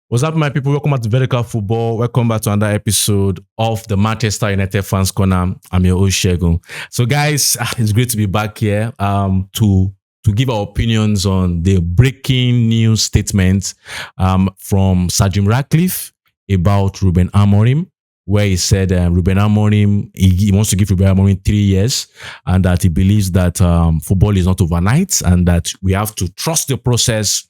What's up, my people? Welcome back to Vertical Football. Welcome back to another episode of the Manchester United Fans Corner. I'm your host, Shegun. So, guys, it's great to be back here to give our opinions on the breaking news statement from Sir Jim Ratcliffe about Ruben Amorim, where he said Ruben Amorim, he wants to give Ruben Amorim 3 years, and that he believes that football is not overnight and that we have to trust the process.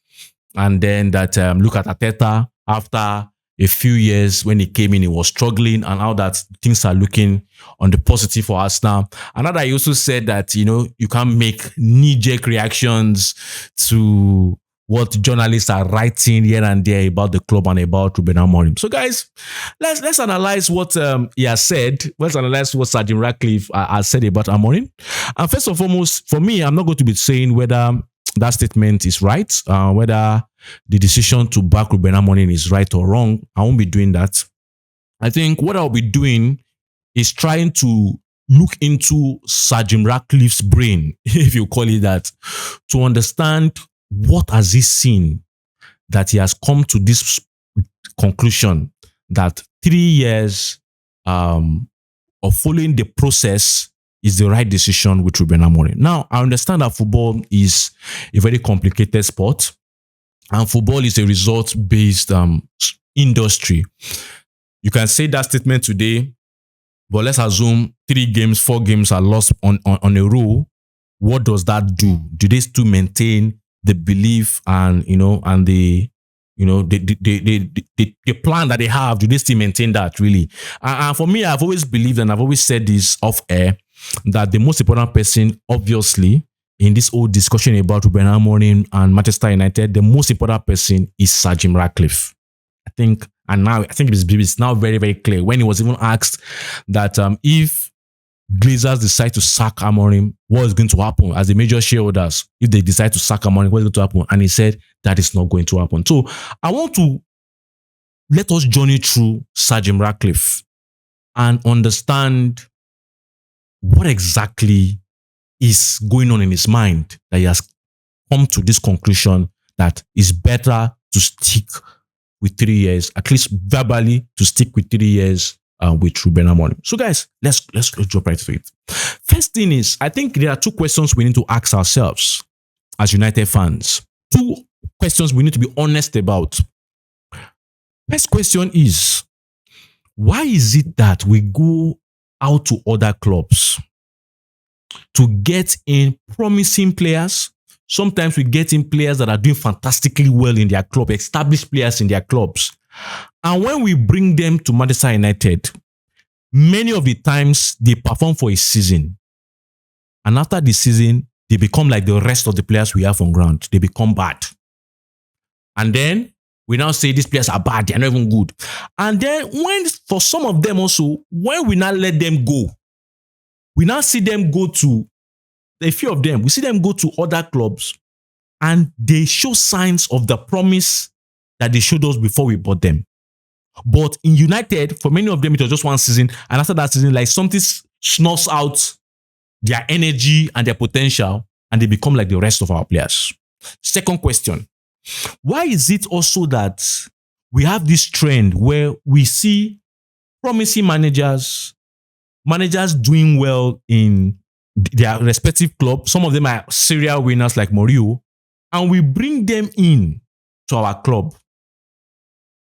And then that look at Arteta after a few years when he came in, he was struggling, and how that things are looking on the positive for us now. And that he also said that, you can't make knee-jerk reactions to what journalists are writing here and there about the club and about Ruben Amorim. So, guys, let's analyze what he has said. Let's analyze what Sir Jim Ratcliffe has said about Amorim. And first and foremost, for me, I'm not going to be saying whether that statement is right, whether the decision to back Ruben Amorim is right or wrong. I won't be doing that. I think what I'll be doing is trying to look into Sir Jim Ratcliffe's brain, if you call it that, to understand what has he seen that he has come to this conclusion that 3 years of following the process is the right decision with Ruben Amorim. Now, I understand that football is a very complicated sport, and football is a result-based industry. You can say that statement today, but let's assume 3 games, 4 games are lost on a row. What does that do? Do they still maintain the belief and the plan that they have? Do they still maintain that really? And for me, I've always believed, and I've always said this off air, that the most important person, obviously, in this whole discussion about Ruben Amorim and Manchester United, the most important person is Sir Jim Ratcliffe. I think it's now very, very clear when he was even asked that if Glazers decide to sack Amorim, what is going to happen as the major shareholders? If they decide to sack Amorim, what is going to happen? And he said that is not going to happen. So I want to let us journey through Sir Jim Ratcliffe and understand what exactly is going on in his mind that he has come to this conclusion that it's better to stick with 3 years, at least verbally, to stick with 3 years with Ruben Amorim. So, guys, let's drop right to it. First thing is, I think there are 2 questions we need to ask ourselves as United fans. 2 questions we need to be honest about. First question is, why is it that we go out to other clubs to get in promising players? Sometimes we get in players that are doing fantastically well in their club, established players in their clubs. And when we bring them to Manchester United, many of the times they perform for a season. And after the season, they become like the rest of the players we have on ground. They become bad. And then we now say these players are bad, they're not even good. And then for some of them also, when we now let them go, we now see them go to, a few of them, we see them go to other clubs and they show signs of the promise that they showed us before we bought them. But in United, for many of them, it was just 1 season. And after that season, like something snuffs out their energy and their potential, and they become like the rest of our players. Second question. Why is it also that we have this trend where we see promising managers doing well in their respective clubs? Some of them are serial winners like Mourinho, and we bring them in to our club.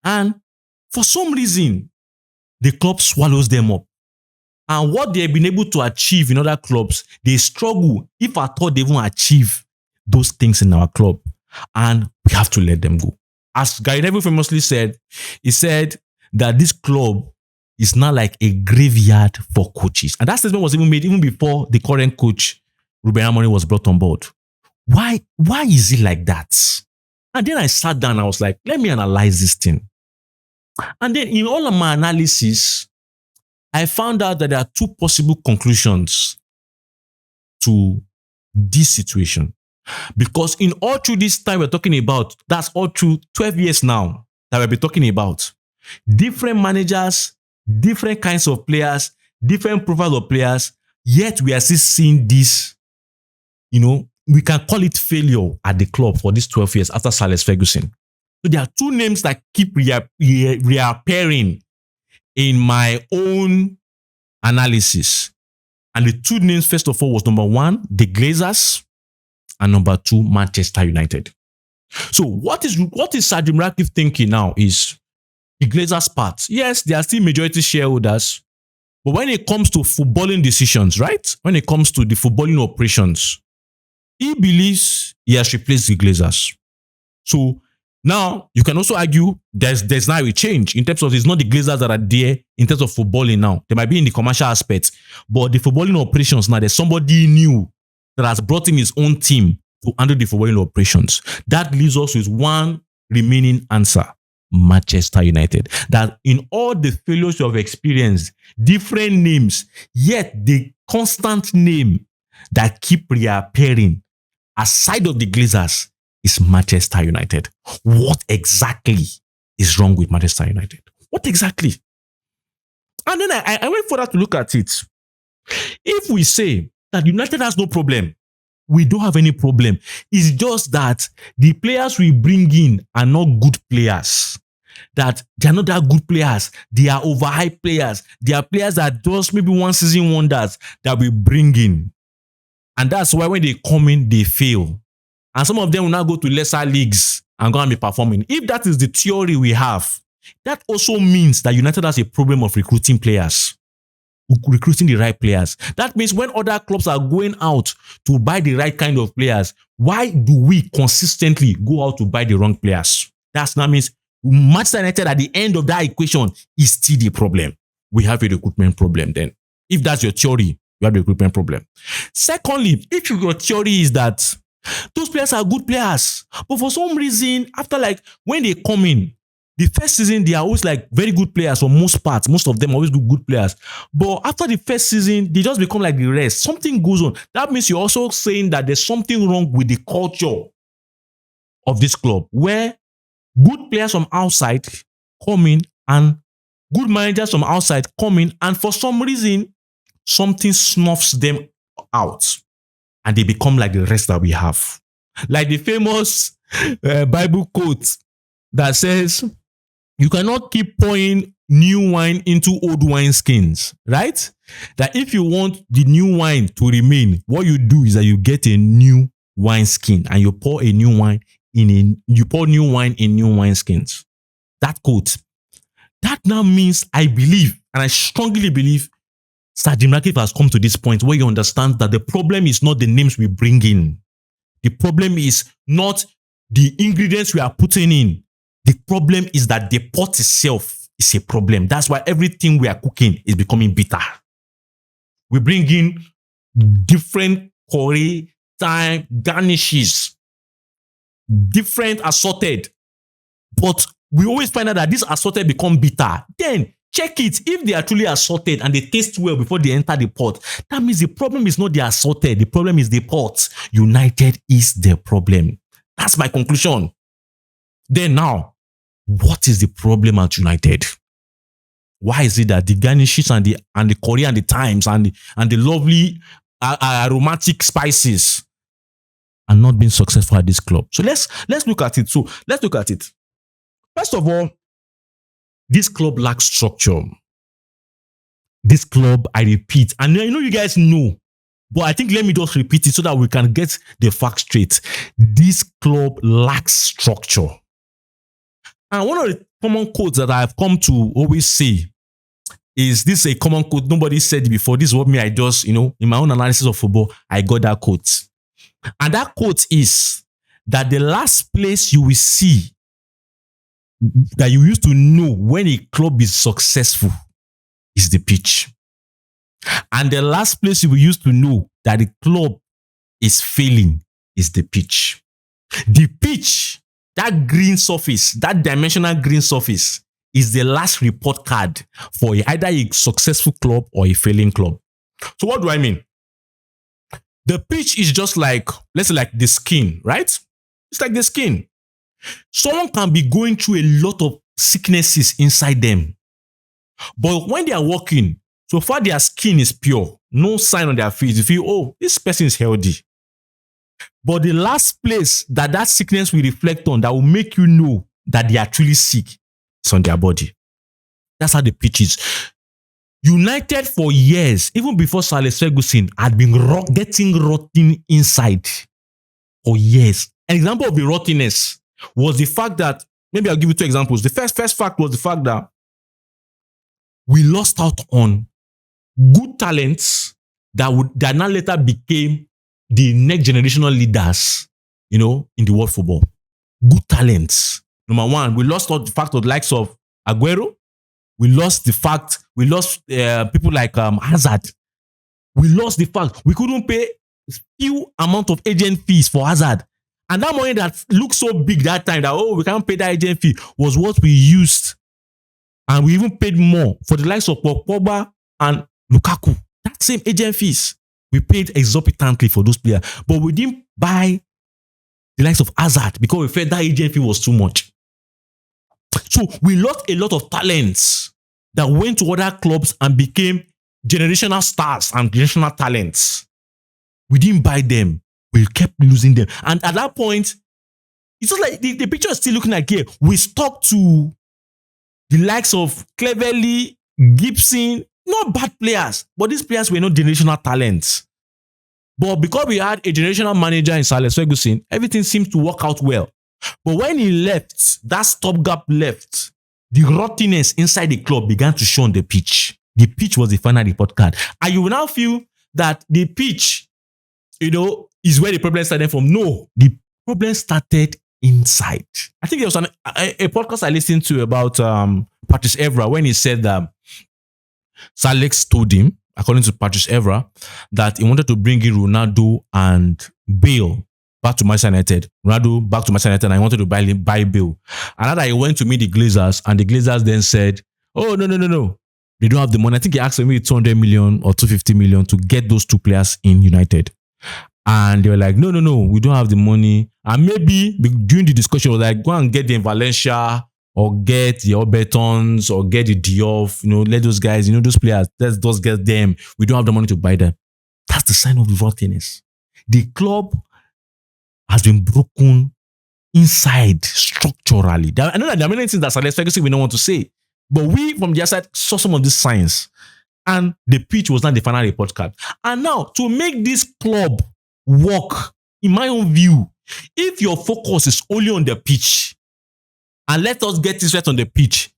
And for some reason, the club swallows them up. And what they've been able to achieve in other clubs, they struggle, if at all they even achieve those things in our club. And we have to let them go. As Gary Neville famously said, he said that this club is not like a graveyard for coaches. And that statement was even made even before the current coach, Ruben Amorim, was brought on board. Why is it like that? And then I sat down and I was like, let me analyze this thing. And then in all of my analysis, I found out that there are 2 possible conclusions to this situation. Because in all through this time we're talking about, that's all through 12 years now that we'll be talking about, different managers, different kinds of players, different profiles of players, yet we are still seeing this, we can call it failure at the club for these 12 years after Sir Alex Ferguson. So there are two names that keep reappearing in my own analysis. And the two names, first of all, was number one, the Glazers, and number two, Manchester United. So what is Sir Jim Ratcliffe thinking now is the Glazers part. Yes, they are still majority shareholders, but when it comes to footballing decisions, right? When it comes to the footballing operations, he believes he has replaced the Glazers. So now you can also argue there's now a change in terms of it's not the Glazers that are there in terms of footballing now. They might be in the commercial aspects, but the footballing operations now, there's somebody new that has brought in his own team to handle the footballing operations. That leaves us with one remaining answer: Manchester United. That in all the failures you have experienced, different names, yet the constant name that keep reappearing aside of the Glazers is Manchester United. What exactly is wrong with Manchester United? What exactly? And then I went further to look at it. If we say that United has no problem, we don't have any problem. It's just that the players we bring in are not good players. That they are not that good players. They are overhyped players. They are players that just maybe one season wonders that we bring in. And that's why when they come in, they fail. And some of them will now go to lesser leagues and go and be performing. If that is the theory we have, that also means that United has a problem of recruiting players. Recruiting the right players. That means when other clubs are going out to buy the right kind of players, why do we consistently go out to buy the wrong players? That means Manchester United at the end of that equation is still the problem. We have a recruitment problem then. If that's your theory, you have a recruitment problem. Secondly, if your theory is that those players are good players, but for some reason, after when they come in, the first season, they are always very good players for most parts. Most of them are always good players. But after the first season, they just become like the rest. Something goes on. That means you're also saying that there's something wrong with the culture of this club, where good players from outside come in and good managers from outside come in, and for some reason, something snuffs them out and they become like the rest that we have. Like the famous Bible quote that says, you cannot keep pouring new wine into old wine skins, right? That if you want the new wine to remain, what you do is that you get a new wine skin and you pour new wine in new wine skins. That quote. That now means I believe, and I strongly believe, Sir Jim Ratcliffe has come to this point where you understand that the problem is not the names we bring in. The problem is not the ingredients we are putting in. The problem is that the pot itself is a problem. That's why everything we are cooking is becoming bitter. We bring in different curry, thyme, garnishes, different assorted. But we always find out that this assorted become bitter. Then check it. If they are truly assorted and they taste well before they enter the pot, that means the problem is not the assorted. The problem is the pot. United is the problem. That's my conclusion. Then now, what is the problem at United? Why is it that the garnishes and the curry and the thymes and the lovely aromatic spices are not being successful at this club? So let's look at it. First of all, this club lacks structure. This club, I repeat, and I know you guys know, but I think let me just repeat it so that we can get the facts straight. This club lacks structure. And one of the common quotes that I've come to always say is this a common quote. Nobody said it before. This is what I just, in my own analysis of football, I got that quote. And that quote is that the last place you will see that you used to know when a club is successful is the pitch. And the last place you will used to know that the club is failing is the pitch. The pitch, that green surface, that dimensional green surface, is the last report card for either a successful club or a failing club. So what do I mean? The pitch is just like, let's say like the skin, right? It's like the skin. Someone can be going through a lot of sicknesses inside them. But when they are walking, so far their skin is pure, no sign on their face. You feel, oh, this person is healthy. But the last place that sickness will reflect on, that will make you know that they are truly sick is on their body. That's how the pitch is. United for years, even before Sir Alex Ferguson, had been getting rotten inside for years. An example of the rottenness was the fact that, maybe I'll give you two examples. The first fact was the fact that we lost out on good talents that now later became the next generational leaders, in the world football. Good talents. Number one, we lost out the fact of the likes of Aguero. We lost people like Hazard. We lost the fact we couldn't pay few amount of agent fees for Hazard. And that money that looked so big that time that, we can't pay that agent fee, was what we used. And we even paid more for the likes of Pogba and Lukaku. That same agent fees, we paid exorbitantly for those players. But we didn't buy the likes of Hazard because we felt that agent fee was too much. So we lost a lot of talents that went to other clubs and became generational stars and generational talents. We didn't buy them. We kept losing them. And at that point, it's just like the picture is still looking like here. We stuck to the likes of Cleverley, Gibson, not bad players, but these players were not generational talents. But because we had a generational manager in Sir Alex Ferguson, everything seemed to work out well. But when he left, that stopgap left, the rottenness inside the club began to show on the pitch. The pitch was the final report card. And you will now feel that the pitch, is where the problem started from. No, the problem started inside. I think there was a podcast I listened to about Patrice Evra when he said that Sir Alex told him, according to Patrice Evra, that he wanted to bring in Ronaldo and Bale back to Manchester United. Ronaldo back to Manchester United, and I wanted to buy Bale. And that he went to meet the Glazers, and the Glazers then said, "Oh, no. They don't have the money." I think he asked for maybe 200 million or 250 million to get those two players in United. And they were like, no, we don't have the money. And maybe during the discussion, was like, go and get the Valencia or get the Obertons or get the Diouf, let those guys, those players, let's just get them. We don't have the money to buy them. That's the sign of the rottenness. The club has been broken inside structurally. I know that there are many things that Sir Alex Ferguson we don't want to say, but we from the outside saw some of these signs. And the pitch was not the final report card. And now, to make this club work, in my own view, if your focus is only on the pitch, and let us get this right on the pitch,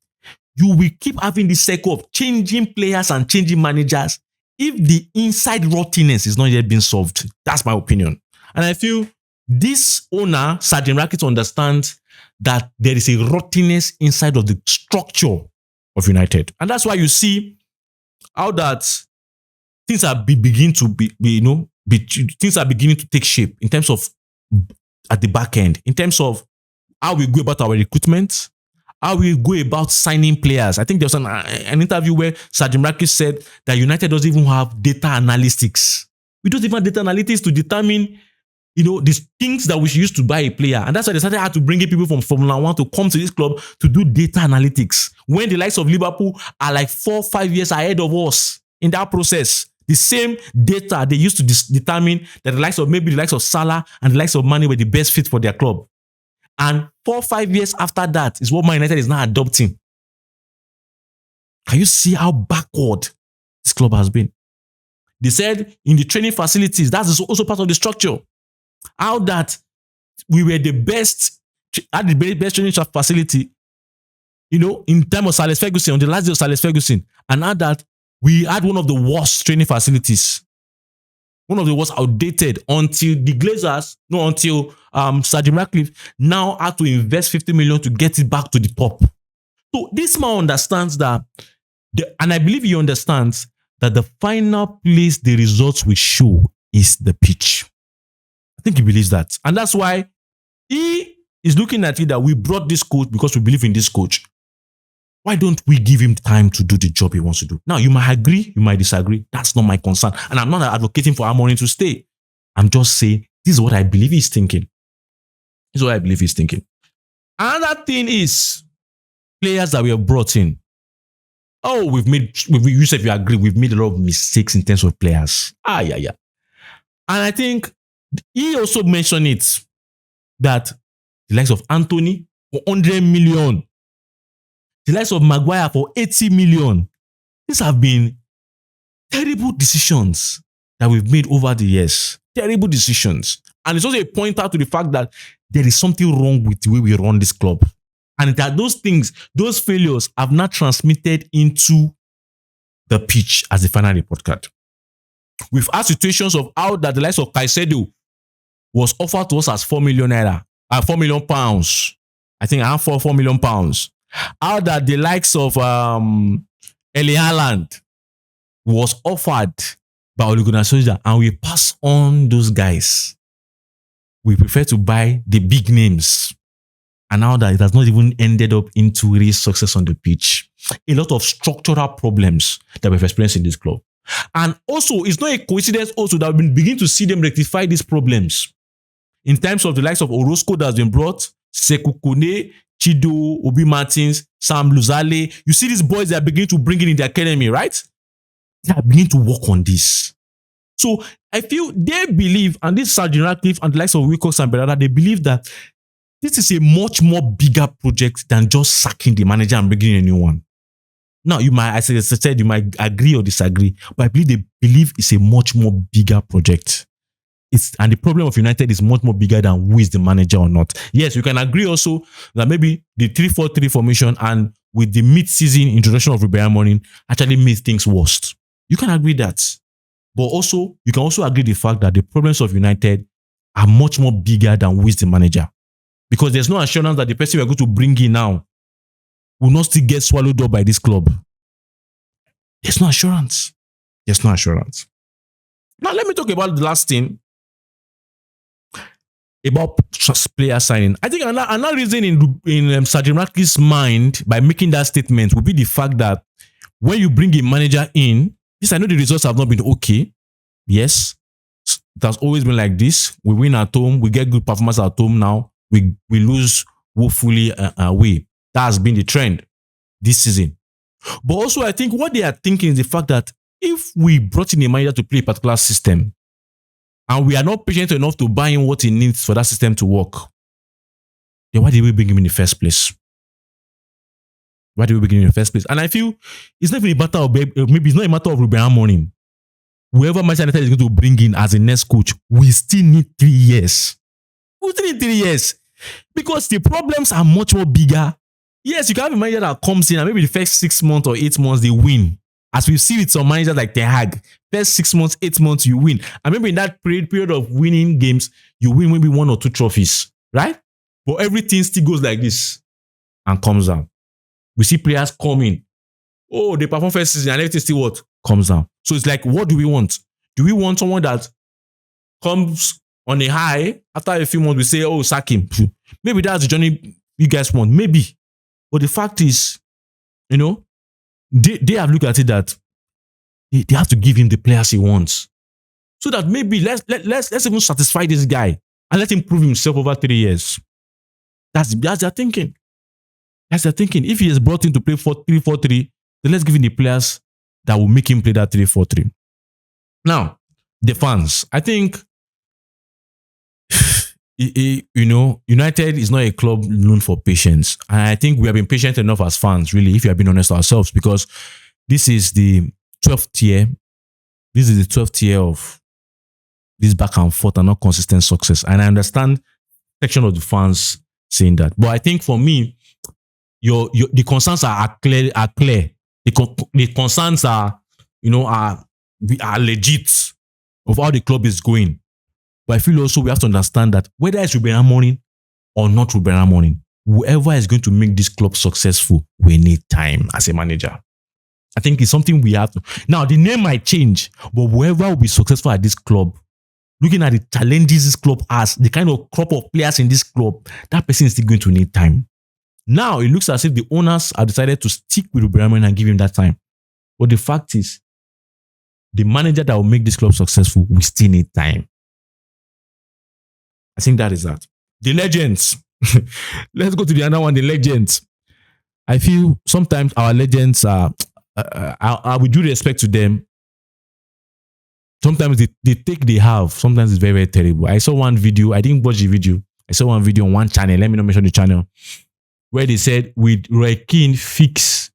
you will keep having this cycle of changing players and changing managers if the inside rottenness is not yet being solved. That's my opinion. And I feel this owner, Sir Jim Ratcliffe, understands that there is a rottenness inside of the structure of United. And that's why you see how that things are beginning to things are beginning to take shape in terms of at the back end, in terms of how we go about our recruitment, how we go about signing players. I think there was an interview where Sir Jim Ratcliffe said that United doesn't even have data analytics. We don't even have data analytics to determine, the things that we should use to buy a player. And that's why they started had to bring in people from Formula 1 to come to this club to do data analytics. When the likes of Liverpool are like 4 or 5 years ahead of us in that process. The same data they used to determine that the likes of Salah and the likes of Mane were the best fit for their club. And 4 or 5 years after that is what Man United is now adopting. Can you see how backward this club has been? They said in the training facilities, that's also part of the structure. How that we were the best, had the best training facility, in terms of Sir Alex Ferguson, on the last day of Sir Alex Ferguson, and now that we had one of the worst training facilities, one of the worst outdated, until the Glazers, until Sir Jim Ratcliffe now had to invest 50 million to get it back to the top. So this man understands that, and I believe he understands that the final place the results will show is the pitch. I think he believes that. And that's why he is looking at it that we brought this coach because we believe in this coach. Why don't we give him time to do the job he wants to do? Now, you might agree, you might disagree. That's not my concern. And I'm not advocating for Amorim to stay. I'm just saying, this is what I believe he's thinking. This is what I believe he's thinking. Another thing is players that we have brought in. Oh, you said you agree, we've made a lot of mistakes in terms of players. Yeah. And I think he also mentioned it, that the likes of Anthony, for 100 million. The likes of Maguire for 80 million. These have been terrible decisions that we've made over the years. Terrible decisions. And it's also a pointer to the fact that there is something wrong with the way we run this club. And that those things, those failures have not transmitted into the pitch as the final report card. We've had situations of how that the likes of Caicedo was offered to us as 4 million naira, 4 million pounds. I think around 4 million pounds. How that the likes of Erling Haaland was offered by Ole Gunnar Solskjaer, and we pass on those guys. We prefer to buy the big names. And now that it has not even ended up into real success on the pitch. A lot of structural problems that we've experienced in this club. And also, it's not a coincidence also that we've been beginning to see them rectify these problems. In terms of the likes of Orozco that has been brought, Sekou Kone, Chido, Obi Martins, Sam Luzale. You see these boys that are beginning to bring in the academy, right? They are beginning to work on this. So I feel they believe, and this Sergeant Ratcliffe and the likes of Wilcox and Berada, they believe that this is a much more bigger project than just sacking the manager and bringing a new one. Now, you might, as I said, you might agree or disagree, but I believe they believe it's a much more bigger project. And the problem of United is much more bigger than who is the manager or not. Yes, you can agree also that maybe the 3-4-3 formation and with the mid-season introduction of Ruben Amorim actually made things worse. You can agree that. But also, you can also agree the fact that the problems of United are much more bigger than who is the manager. Because there's no assurance that the person we're going to bring in now will not still get swallowed up by this club. There's no assurance. There's no assurance. Now, let me talk about the last thing. About player signing. I think another reason in Sergeant Ratcliffe's mind by making that statement would be the fact that when you bring a manager in, yes, I know the results have not been okay. Yes, it has always been like this. We win at home. We get good performance at home now. We lose woefully away. That has been the trend this season. But also, I think what they are thinking is the fact that if we brought in a manager to play a particular system and we are not patient enough to buy in what he needs for that system to work, then why did we bring him in the first place? Why did we bring him in the first place? And I feel it's not even a matter of, maybe it's not a matter of Ruben Amorim. Whoever Manchester United is going to bring in as a next coach, we still need 3 years. We still need 3 years. Because the problems are much more bigger. Yes, you can have a manager that comes in and maybe the first 6 months or 8 months they win. As we see with some managers like Ten Hag, first 6 months, 8 months you win. And maybe in that period of winning games, you win maybe 1 or 2 trophies, right? But everything still goes like this and comes down. We see players coming. Oh, they perform first season and everything still what? Comes down. So it's like, what do we want? Do we want someone that comes on a high, after a few months we say, oh, sack him. Maybe that's the journey you guys want. Maybe. But the fact is, you know, they have looked at it that they have to give him the players he wants. So that maybe let's even satisfy this guy and let him prove himself over 3 years. That's their thinking. That's their thinking. If he is brought in to play 3-4-3, then let's give him the players that will make him play that 3-4-3. Now, the fans. I think you know, United is not a club known for patience. And I think we have been patient enough as fans, really, if you have been honest ourselves, because this is the 12th year. This is the 12th year of this back and forth and not consistent success. And I understand section of the fans saying that. But I think for me, the concerns are clear. The concerns are, you know, are legit of how the club is going. But I feel also we have to understand that whether it's Ruben Amorim or not Ruben Amorim, whoever is going to make this club successful, we need time as a manager. I think it's something we have to. Now, the name might change, but whoever will be successful at this club, looking at the challenges this club has, the kind of crop of players in this club, that person is still going to need time. Now, it looks as if the owners have decided to stick with Ruben Amorim and give him that time. But the fact is, the manager that will make this club successful will still need time. I think that is that. The legends. Let's go to the other one, the legends. I feel sometimes our legends are, with due respect to them, sometimes the take they have, sometimes it's very, very terrible. I saw one video. I didn't watch the video. I saw one video on one channel. Let me not mention the channel. where they said with Roy Keane fix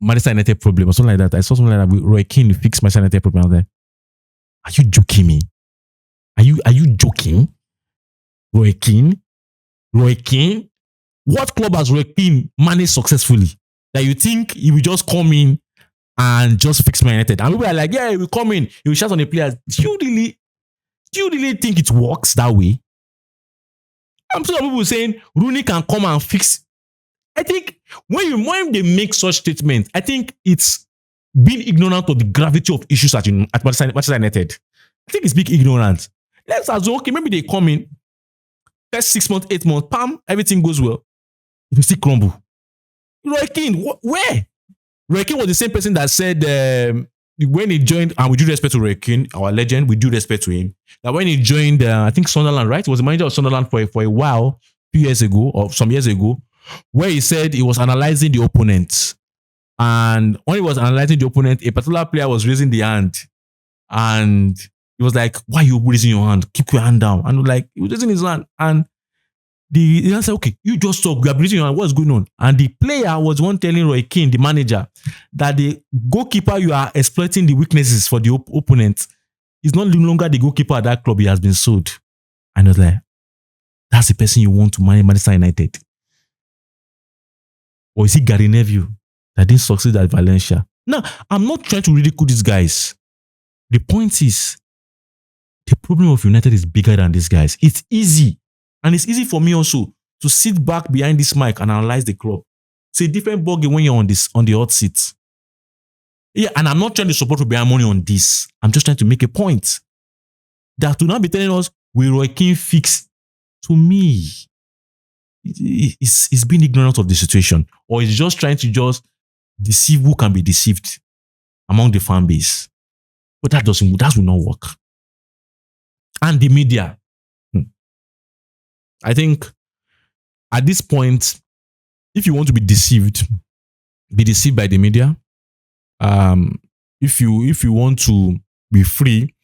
Manchester United problem or something like that. I saw something like that with Roy Keane fix Manchester United problem. I was like, are you joking me? Are you joking? Roy Keane? Roy Keane? What club has Roy Keane managed successfully that you think he will just come in and just fix Man United? And people are like, yeah, he will come in, he will shout on the players. Do you really think it works that way? I'm sure people saying Rooney can come and fix. I think when they make such statements, I think it's being ignorant of the gravity of issues at Manchester United. I think it's big ignorance. Let's assume, okay, maybe they come in, first 6 months, 8 months, pam, everything goes well. It will still crumble. Roy Keane, where? Roy Keane was the same person that said when he joined, and we do respect to Roy Keane, our legend, we do respect to him. That when he joined, I think Sunderland, right? He was the manager of Sunderland for a while, few years ago, or some years ago, where he said he was analyzing the opponent. And when he was analyzing the opponent, a particular player was raising the hand. And he was like, why are you raising your hand? Keep your hand down. And like, he was raising his hand. And the answer, okay, you just talk, you are raising your hand, what's going on? And the player was one telling Roy Keane, the manager, that the goalkeeper, you are exploiting the weaknesses for the opponent. He's not no longer the goalkeeper at that club, he has been sold. And I was like, that's the person you want to manage Manchester United? Or is it Gary Neville that didn't succeed at Valencia? Now, I'm not trying to ridicule these guys. The point is, the problem of United is bigger than these guys. It's easy. And it's easy for me also to sit back behind this mic and analyze the club. It's a different ballgame when you're on the hot seat. Yeah, and I'm not trying to support Ruben Amorim on this. I'm just trying to make a point. That to now be telling us, will Roy Keane fix? To me, it's being ignorant of the situation. Or it's just trying to just deceive who can be deceived among the fan base. But that will not work. And the media. I think at this point, if you want to be deceived by the media. If you want to be free,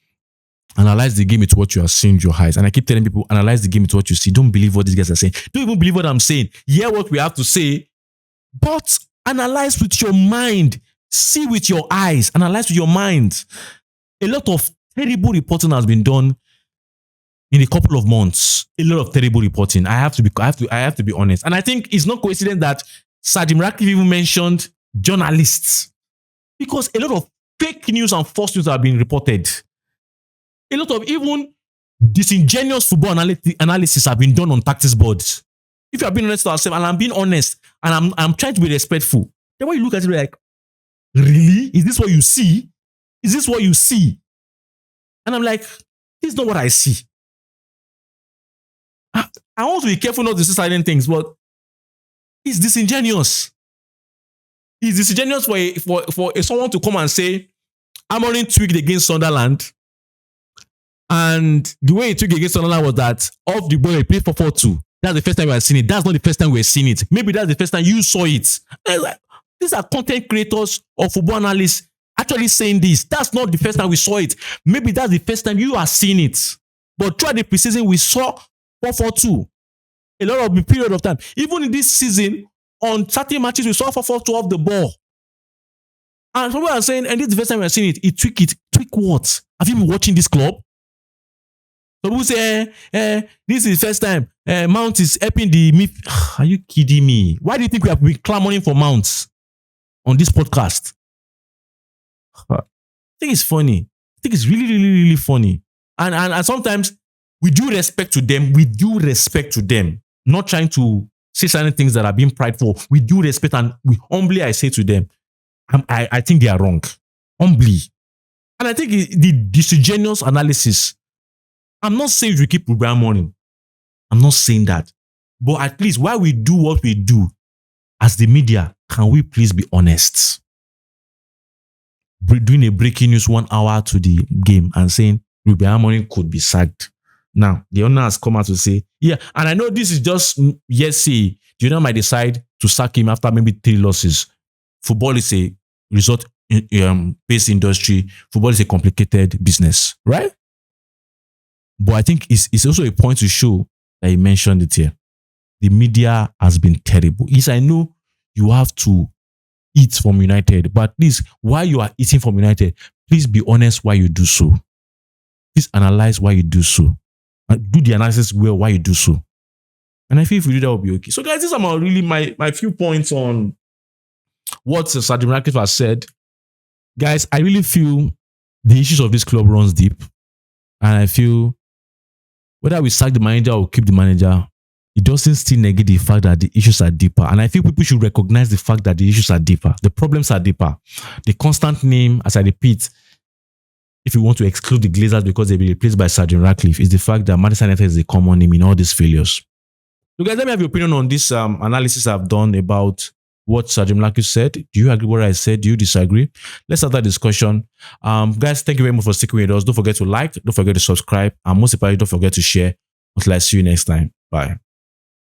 analyze the game with what you are seeing with your eyes. And I keep telling people, analyze the game with what you see. Don't believe what these guys are saying. Don't even believe what I'm saying. Hear what we have to say, but analyze with your mind. See with your eyes. Analyze with your mind. A lot of terrible reporting has been done in a couple of months. A lot of terrible reporting. I have to be honest. And I think it's not coincidence that Sir Jim Ratcliffe even mentioned journalists, because a lot of fake news and false news have been reported. A lot of even disingenuous football analysis have been done on tactics boards. If you are being honest to ourselves, and I'm being honest, and I'm trying to be respectful, then when you look at it, you're like, really? Is this what you see? Is this what you see? And I'm like, this is not what I see. I want to be careful not to say silent things, but it's disingenuous. It's disingenuous for someone to come and say, Amorim tweaked against Sunderland. And the way he tweaked against Sunderland was that off the ball, he played 4-4-2. That's the first time we have seen it. That's not the first time we've seen it. Maybe that's the first time you saw it. These are content creators or football analysts actually saying this. That's not the first time we saw it. Maybe that's the first time you are seeing it. But throughout the preseason, we saw 4-4-2. A lot of the period of time. Even in this season, on certain matches, we saw 4-4-2 off the ball. And people are saying, and this is the first time we're seeing it. It tweak it. Tweak what? Have you been watching this club? So people say, this is the first time Mount is helping the myth. Are you kidding me? Why do you think we have been clamoring for Mounts on this podcast? I think it's funny. I think it's really, really, really funny. And sometimes we do respect to them. We do respect to them. Not trying to say certain things that are being prideful. We do respect, and we humbly, I say to them, I think they are wrong. Humbly. And I think the disingenuous analysis, I'm not saying we keep Ruben Amorim. I'm not saying that. But at least while we do what we do, as the media, can we please be honest? Doing a breaking news 1 hour to the game and saying Ruben Amorim could be sacked. Now, the owner has come out to say, yeah, and I know this is just, yes, say, the owner might decide to sack him after maybe 3 losses. Football is a result-based industry. Football is a complicated business, right? But I think it's also a point to show that he mentioned it here. the media has been terrible. Yes, I know you have to eat from United, but please, while you are eating from United, please be honest why you do so. Please analyze why you do so. And do the analysis well why you do so. And I feel if we do that, will be okay. So, guys, these are really my few points on what Sir Jim Ratcliffe has said. Guys, I really feel the issues of this club runs deep. And I feel whether we sack the manager or keep the manager, it doesn't still negate the fact that the issues are deeper. And I feel people should recognize the fact that the issues are deeper. The problems are deeper. The constant name, as I repeat, if you want to exclude the Glazers because they've been replaced by Sir Jim Ratcliffe, is the fact that Manchester United is a common name in all these failures. So guys, let me have your opinion on this analysis I've done about what Sir Jim Ratcliffe said. Do you agree with what I said? Do you disagree? Let's have that discussion. Guys, thank you very much for sticking with us. Don't forget to like, don't forget to subscribe, and most importantly, don't forget to share. Until I see you next time. Bye.